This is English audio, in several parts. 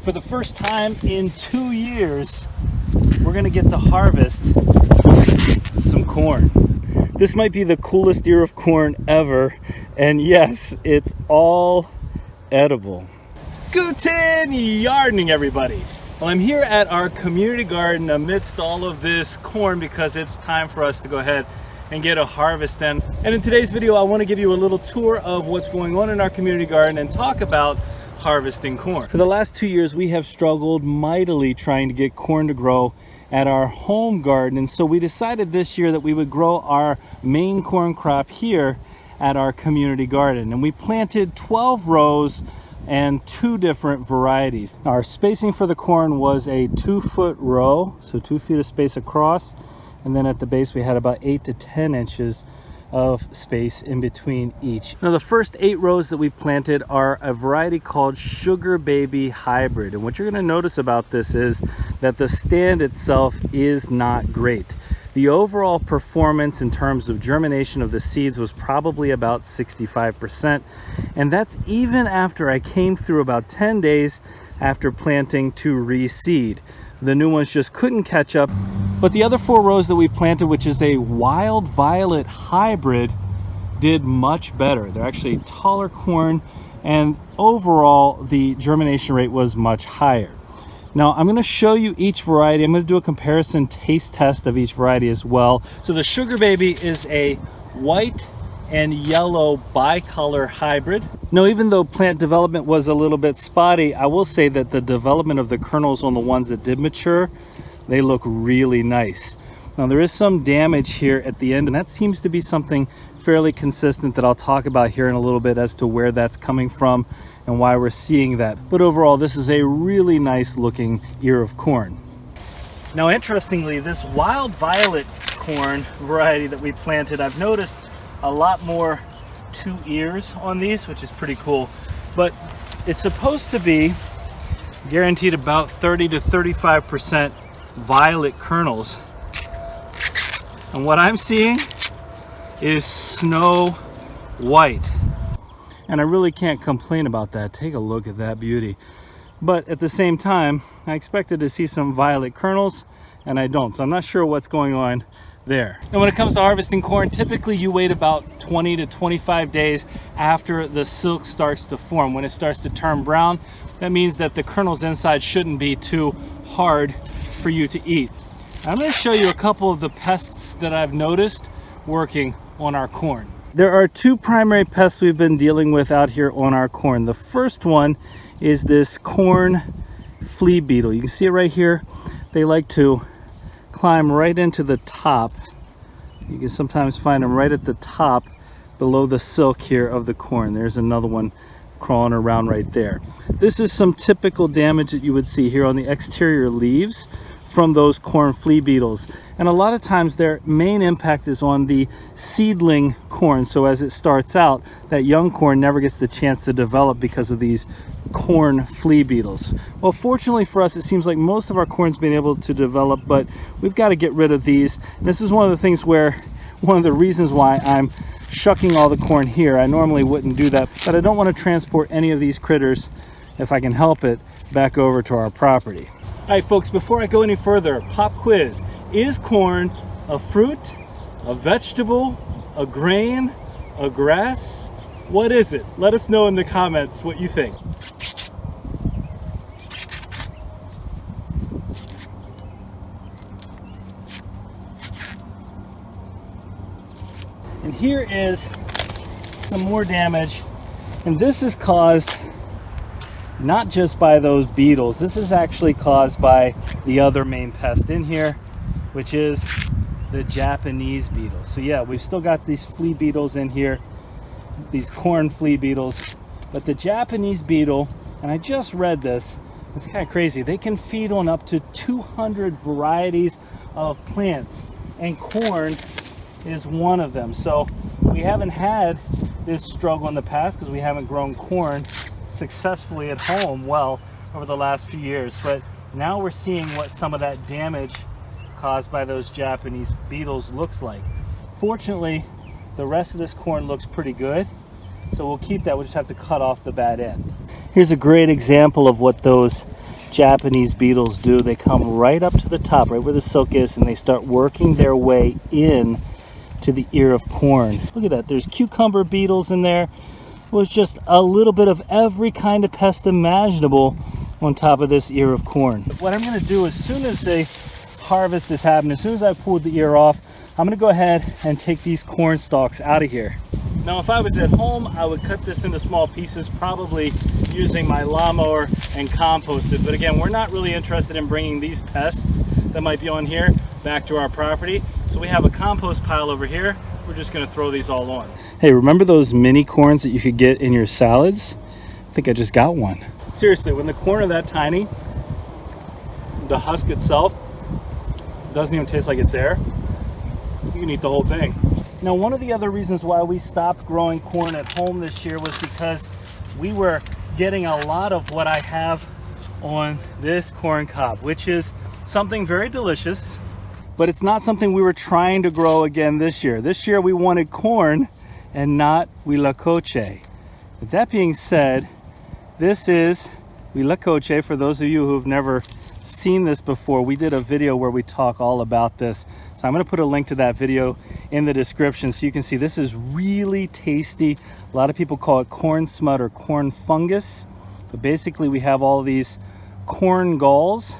For the first time in 2 years, we're gonna get to harvest some corn. This might be the coolest ear of corn ever, and yes, it's all edible. Guten gardening, everybody. Well, I'm here at our community garden amidst all of this corn because it's time for us to go ahead and get a harvest in. And in today's video, I want to give you a little tour of what's going on in our community garden and talk about harvesting corn. For the last 2 years, we have struggled mightily trying to get corn to grow at our home garden, and so we decided this year that we would grow our main corn crop here at our community garden, and we planted 12 rows and 2 different varieties. Our spacing for the corn was a 2-foot row, so 2 feet of space across, and then at the base we had about 8 to 10 inches of space in between each. Now the first 8 rows that we planted are a variety called Sugar Baby Hybrid, and what you're going to notice about this is that the stand itself is not great. The overall performance in terms of germination of the seeds was probably about 65%, and that's even after I came through about 10 days after planting to reseed. The new ones just couldn't catch up. But the other 4 rows that we planted, which is a Wild Violet hybrid, did much better. They're actually taller corn, and overall the germination rate was much higher. Now I'm going to show you each variety. I'm going to do a comparison taste test of each variety as well. So the Sugar Baby is a white and yellow bicolor hybrid. Now, even though plant development was a little bit spotty, I will say that the development of the kernels on the ones that did mature, they look really nice. Now there is some damage here at the end, and that seems to be something fairly consistent that I'll talk about here in a little bit as to where that's coming from and why we're seeing that. But overall, this is a really nice looking ear of corn. Now interestingly, this Wild Violet corn variety that we planted, I've noticed a lot more 2 ears on these, which is pretty cool. But it's supposed to be guaranteed about 30 to 35% violet kernels, and what I'm seeing is snow white, and I really can't complain about that. Take a look at that beauty. But at the same time, I expected to see some violet kernels, and I don't, so I'm not sure what's going on there. And when it comes to harvesting corn, typically you wait about 20 to 25 days after the silk starts to form. When it starts to turn brown, that means that the kernels inside shouldn't be too hard for you to eat. I'm going to show you a couple of the pests that I've noticed working on our corn. There are 2 primary pests we've been dealing with out here on our corn. The first one is this corn flea beetle. You can see it right here. They like to climb right into the top. You can sometimes find them right at the top below the silk here of the corn. There's another one crawling around right there. This is some typical damage that you would see here on the exterior leaves from those corn flea beetles, and a lot of times their main impact is on the seedling corn. So as it starts out, that young corn never gets the chance to develop because of these corn flea beetles. Well, fortunately for us, it seems like most of our corn's been able to develop, but we've got to get rid of these. And this is one of the things where, one of the reasons why I'm shucking all the corn here. I normally wouldn't do that, but I don't want to transport any of these critters, if I can help it, back over to our property. All right, folks, before I go any further, pop quiz. Is corn a fruit, a vegetable, a grain, a grass? What is it? Let us know in the comments what you think. And here is some more damage, and this is caused not just by those beetles. This is actually caused by the other main pest in here, which is the Japanese beetle. So yeah, we've still got these flea beetles in here, these corn flea beetles, but the Japanese beetle, and I just read this, it's kind of crazy, they can feed on up to 200 varieties of plants, and corn is one of them. So we haven't had this struggle in the past because we haven't grown corn successfully at home well over the last few years, but now we're seeing what some of that damage caused by those Japanese beetles looks like. Fortunately, the rest of this corn looks pretty good, so we'll keep that. We'll just have to cut off the bad end. Here's a great example of what those Japanese beetles do. They come right up to the top, right where the silk is, and they start working their way in to the ear of corn. Look at that. There's cucumber beetles in there. It was just a little bit of every kind of pest imaginable on top of this ear of corn. What I'm going to do as soon as the harvest is happening, as soon as I pull the ear off, I'm going to go ahead and take these corn stalks out of here. Now, if I was at home, I would cut this into small pieces, probably using my lawnmower and compost it. But again, we're not really interested in bringing these pests that might be on here back to our property. So we have a compost pile over here. We're just going to throw these all on. Hey, remember those mini corns that you could get in your salads? I think I just got one. Seriously, when the corn are that tiny, the husk itself doesn't even taste like it's there. You can eat the whole thing. Now, one of the other reasons why we stopped growing corn at home this year was because we were getting a lot of what I have on this corn cob, which is something very delicious, but it's not something we were trying to grow again this year. This year we wanted corn and not Huitlacoche. With that being said, this is Huitlacoche. For those of you who've never seen this before, we did a video where we talk all about this. So I'm going to put a link to that video in the description so you can see this is really tasty. A lot of people call it corn smut or corn fungus. But basically we have all these corn galls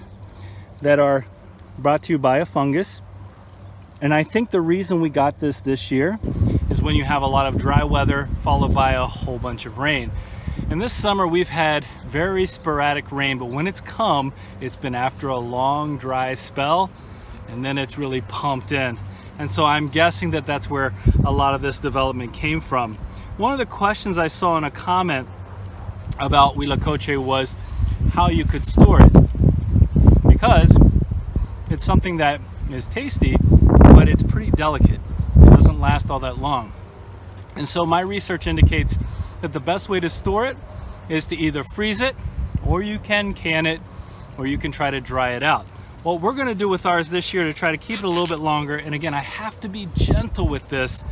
that are brought to you by a fungus. And I think the reason we got this year is when you have a lot of dry weather followed by a whole bunch of rain. And this summer we've had very sporadic rain, but when it's come, it's been after a long dry spell, and then it's really pumped in. And so I'm guessing that that's where a lot of this development came from. One of the questions I saw in a comment about Huitlacoche was how you could store it, because it's something that is tasty, but it's pretty delicate. It doesn't last all that long. And so my research indicates that the best way to store it is to either freeze it, or you can can it, or you can try to dry it out. What we're going to do with ours this year to try to keep it a little bit longer, and again, I have to be gentle with this,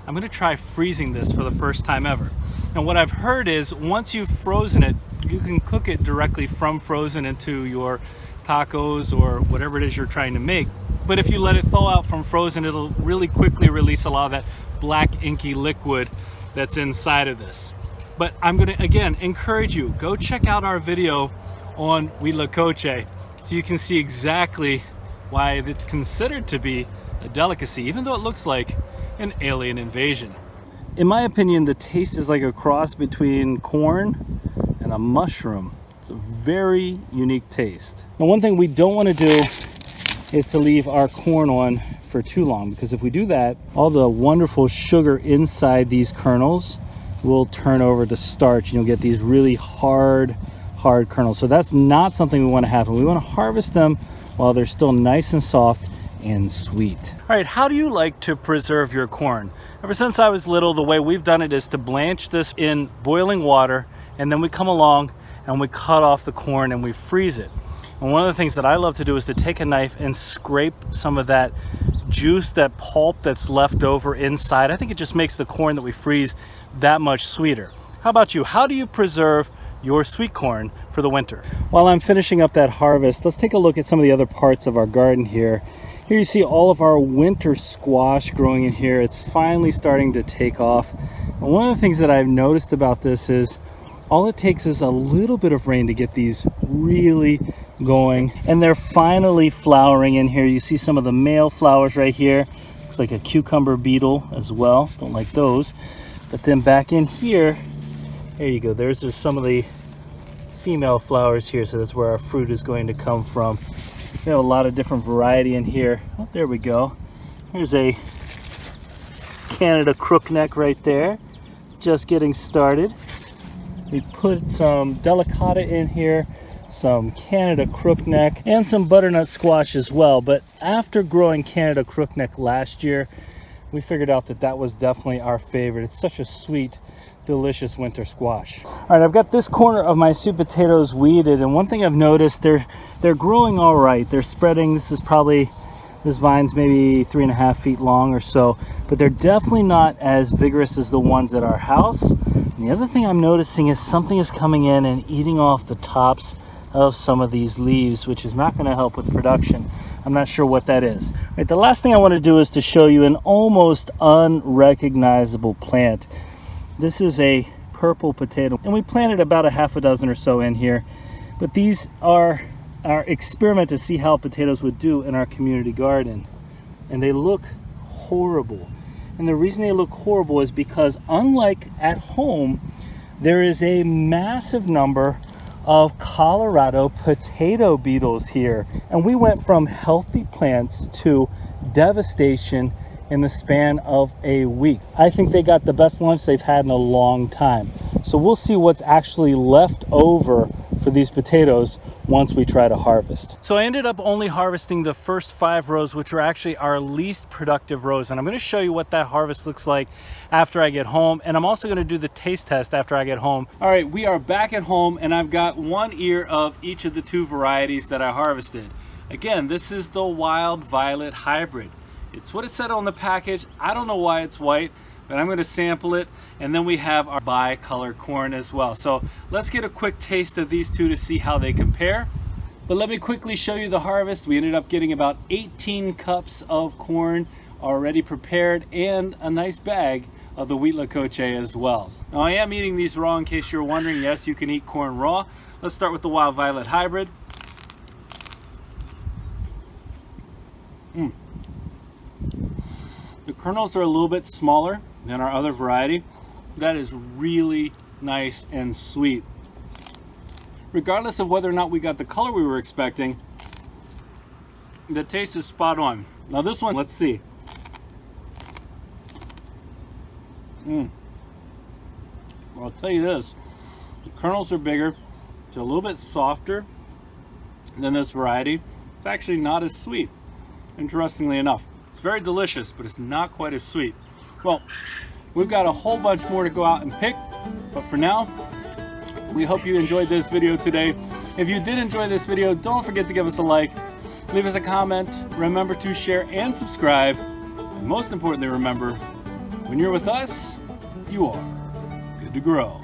I'm going to try freezing this for the first time ever. And what I've heard is once you've frozen it, you can cook it directly from frozen into your tacos or whatever it is you're trying to make. But if you let it thaw out from frozen, it'll really quickly release a lot of that black inky liquid that's inside of this. But I'm going to again encourage you, go check out our video on Huitlacoche so you can see exactly why it's considered to be a delicacy, even though it looks like an alien invasion. In my opinion, the taste is like a cross between corn and a mushroom. It's a very unique taste. And one thing we don't want to do is to leave our corn on for too long, because if we do that, all the wonderful sugar inside these kernels will turn over to starch and you'll get these really hard kernels. So that's not something we want to happen. We want to harvest them while they're still nice and soft and sweet. All right, how do you like to preserve your corn? Ever since I was little, the way we've done it is to blanch this in boiling water, and then we come along and we cut off the corn and we freeze it. And one of the things that I love to do is to take a knife and scrape some of that juice, that pulp that's left over inside. I think it just makes the corn that we freeze that much sweeter. How about you? How do you preserve your sweet corn for the winter? While I'm finishing up that harvest, let's take a look at some of the other parts of our garden here. Here you see all of our winter squash growing in here. It's finally starting to take off. And one of the things that I've noticed about this is all it takes is a little bit of rain to get these really going, and they're finally flowering in here. You see some of the male flowers right here. Looks like a cucumber beetle as well. Don't like those. But then back in here, there you go. There's just some of the female flowers here. So that's where our fruit is going to come from. We have a lot of different variety in here. Oh, there we go. Here's a Canada crookneck right there. Just getting started. We put some delicata in here, some Canada crookneck, and some butternut squash as well. But after growing Canada crookneck last year, we figured out that that was definitely our favorite. It's such a sweet, delicious winter squash. All right, I've got this corner of my sweet potatoes weeded, and one thing I've noticed, they're growing all right. They're spreading. This vine's maybe 3.5 feet long or so, but they're definitely not as vigorous as the ones at our house. And the other thing I'm noticing is something is coming in and eating off the tops of some of these leaves, which is not going to help with production. I'm not sure what that is. All right, the last thing I want to do is to show you an almost unrecognizable plant. This is a purple potato, and we planted about a half a dozen or so in here, but these are our experiment to see how potatoes would do in our community garden, and they look horrible. And the reason they look horrible is because, unlike at home, there is a massive number of Colorado potato beetles here, and we went from healthy plants to devastation in the span of a week. I think they got the best lunch they've had in a long time. So we'll see what's actually left over for these potatoes once we try to harvest. So I ended up only harvesting the first 5 rows, which are actually our least productive rows. And I'm going to show you what that harvest looks like after I get home. And I'm also going to do the taste test after I get home. All right, we are back at home, and I've got 1 ear of each of the 2 varieties that I harvested. Again, this is the wild violet hybrid. It's what it said on the package. I don't know why it's white, but I'm going to sample it, and then we have our bi-color corn as well. So let's get a quick taste of these 2 to see how they compare. But let me quickly show you the harvest. We ended up getting about 18 cups of corn already prepared, and a nice bag of the Huitlacoche as well. Now I am eating these raw, in case you're wondering. Yes, you can eat corn raw. Let's start with the wild violet hybrid. The kernels are a little bit smaller than our other variety. That is really nice and sweet. Regardless of whether or not we got the color we were expecting, the taste is spot on. Now this one, let's see. Well, I'll tell you this, the kernels are bigger. It's a little bit softer than this variety. It's actually not as sweet, interestingly enough. It's very delicious, but it's not quite as sweet. Well, we've got a whole bunch more to go out and pick, but for now, we hope you enjoyed this video today. If you did enjoy this video, don't forget to give us a like, leave us a comment, remember to share and subscribe, and most importantly, remember, when you're with us, you are good to grow.